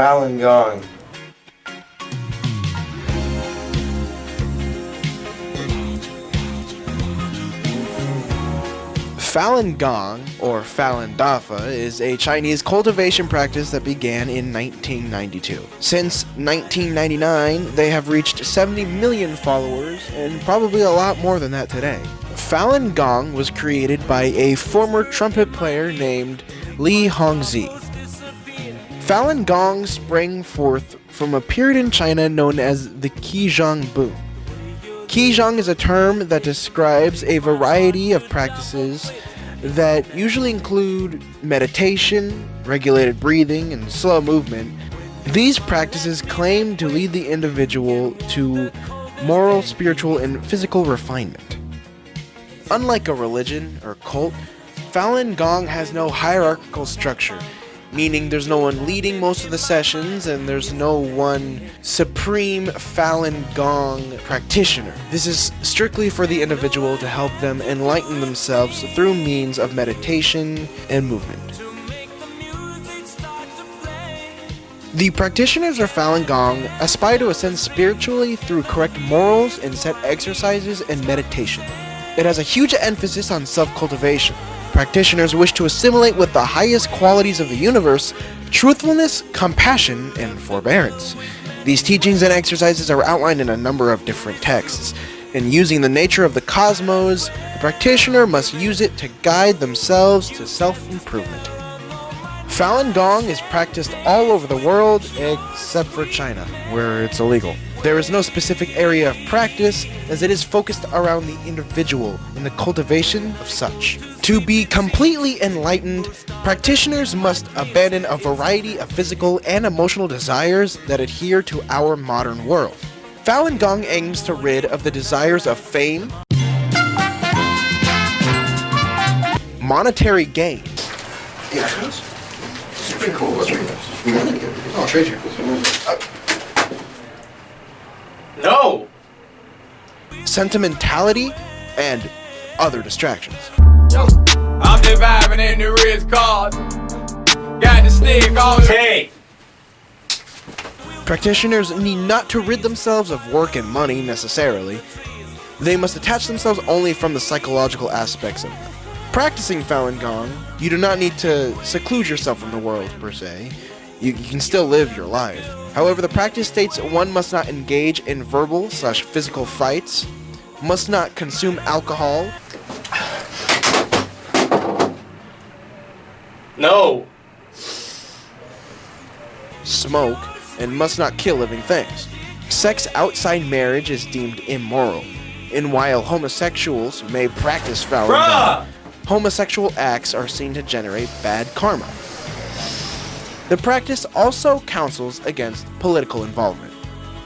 Falun Gong. Falun Gong, or Falun Dafa, is a Chinese cultivation practice that began in 1992. Since 1999, they have reached 70 million followers, and probably a lot more than that today. Falun Gong was created by a former trumpet player named Li Hongzhi. Falun Gong sprang forth from a period in China known as the Qizhang boom. Qizhang is a term that describes a variety of practices that usually include meditation, regulated breathing, and slow movement. These practices claim to lead the individual to moral, spiritual, and physical refinement. Unlike a religion or cult, Falun Gong has no hierarchical structure, meaning there's no one leading most of the sessions and there's no one supreme Falun Gong practitioner. This is strictly for the individual to help them enlighten themselves through means of meditation and movement. The practitioners of Falun Gong aspire to ascend spiritually through correct morals and set exercises and meditation. It has a huge emphasis on self-cultivation. Practitioners wish to assimilate with the highest qualities of the universe: truthfulness, compassion, and forbearance. These teachings and exercises are outlined in a number of different texts. In using the nature of the cosmos, the practitioner must use it to guide themselves to self-improvement. Falun Gong is practiced all over the world except for China, where it's illegal. There is no specific area of practice, as it is focused around the individual and the cultivation of such. To be completely enlightened, practitioners must abandon a variety of physical and emotional desires that adhere to our modern world. Falun Gong aims to rid of the desires of fame, monetary gain, It's pretty cool. Let's read this. I'll trade you. No! sentimentality, and other distractions. I'm just vibing in the Ritz cars. Got the stick on. Hey! Practitioners need not to rid themselves of work and money necessarily. They must detach themselves only from the psychological aspects of them. Practicing Falun Gong, you do not need to seclude yourself from the world, per se. You can still live your life. However, the practice states one must not engage in verbal/physical fights, must not consume alcohol, No! smoke, and must not kill living things. Sex outside marriage is deemed immoral, and while homosexuals may practice Falun Gong, homosexual acts are seen to generate bad karma. The practice also counsels against political involvement.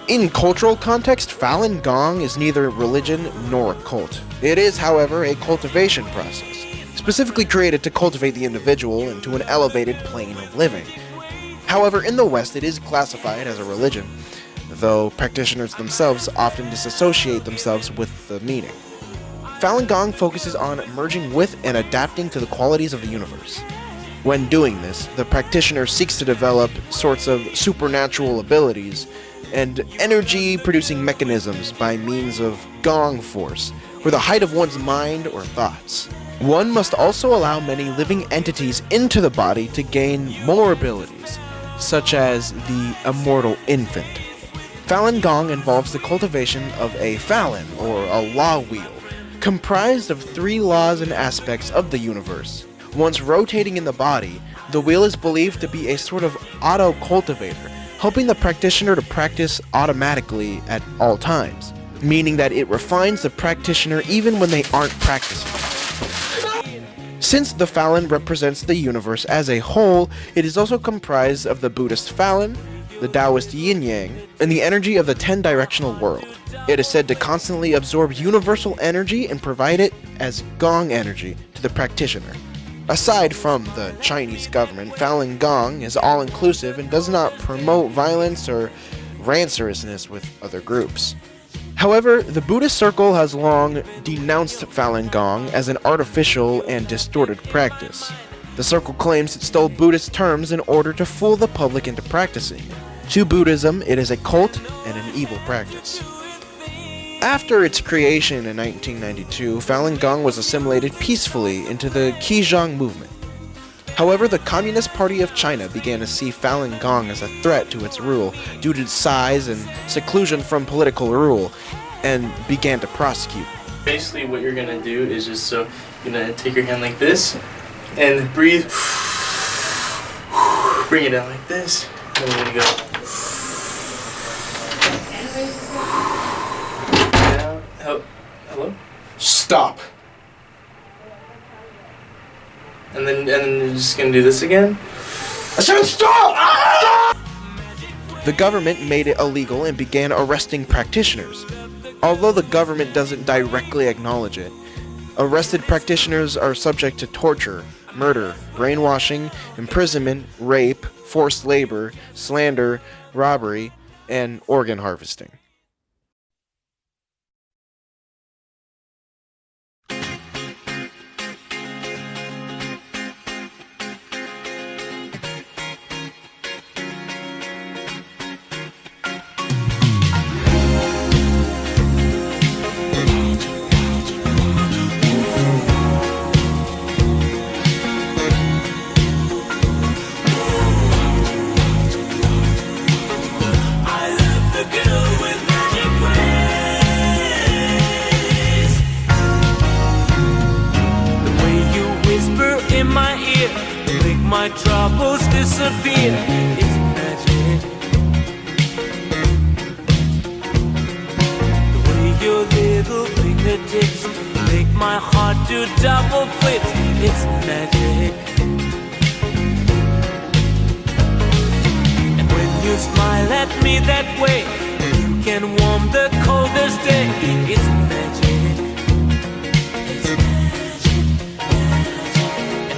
In cultural context, Falun Gong is neither religion nor a cult. It is, however, a cultivation process, specifically created to cultivate the individual into an elevated plane of living. However, in the West, it is classified as a religion, though practitioners themselves often disassociate themselves with the meaning. Falun Gong focuses on merging with and adapting to the qualities of the universe. When doing this, the practitioner seeks to develop sorts of supernatural abilities and energy-producing mechanisms by means of Gong force, or the height of one's mind or thoughts. One must also allow many living entities into the body to gain more abilities, such as the immortal infant. Falun Gong involves the cultivation of a Falun, or a law wheel, comprised of 3 laws and aspects of the universe. Once rotating in the body, the wheel is believed to be a sort of auto-cultivator, helping the practitioner to practice automatically at all times, meaning that it refines the practitioner even when they aren't practicing. Since the Falun represents the universe as a whole, it is also comprised of the Buddhist Falun, the Taoist yin-yang, and the energy of the 10-directional world. It is said to constantly absorb universal energy and provide it as Gong energy to the practitioner. Aside from the Chinese government, Falun Gong is all-inclusive and does not promote violence or rancoorousness with other groups. However, the Buddhist circle has long denounced Falun Gong as an artificial and distorted practice. The circle claims it stole Buddhist terms in order to fool the public into practicing. To Buddhism, it is a cult and an evil practice. After its creation in 1992, Falun Gong was assimilated peacefully into the Qigong movement. However, the Communist Party of China began to see Falun Gong as a threat to its rule due to its size and seclusion from political rule, and began to prosecute. Basically, what you're gonna do is just you're gonna take your hand like this and breathe. Bring it down like this. And we're gonna go down. Hello? Stop. And then you're just gonna do this again. I said stop! The government made it illegal and began arresting practitioners. Although the government doesn't directly acknowledge it, arrested practitioners are subject to torture, murder, brainwashing, imprisonment, rape, forced labor, slander, robbery, and organ harvesting. My troubles disappear. It's magic. The way your little fingertips make my heart do double flips. It's magic. And when you smile at me that way, you can warm the coldest day. It's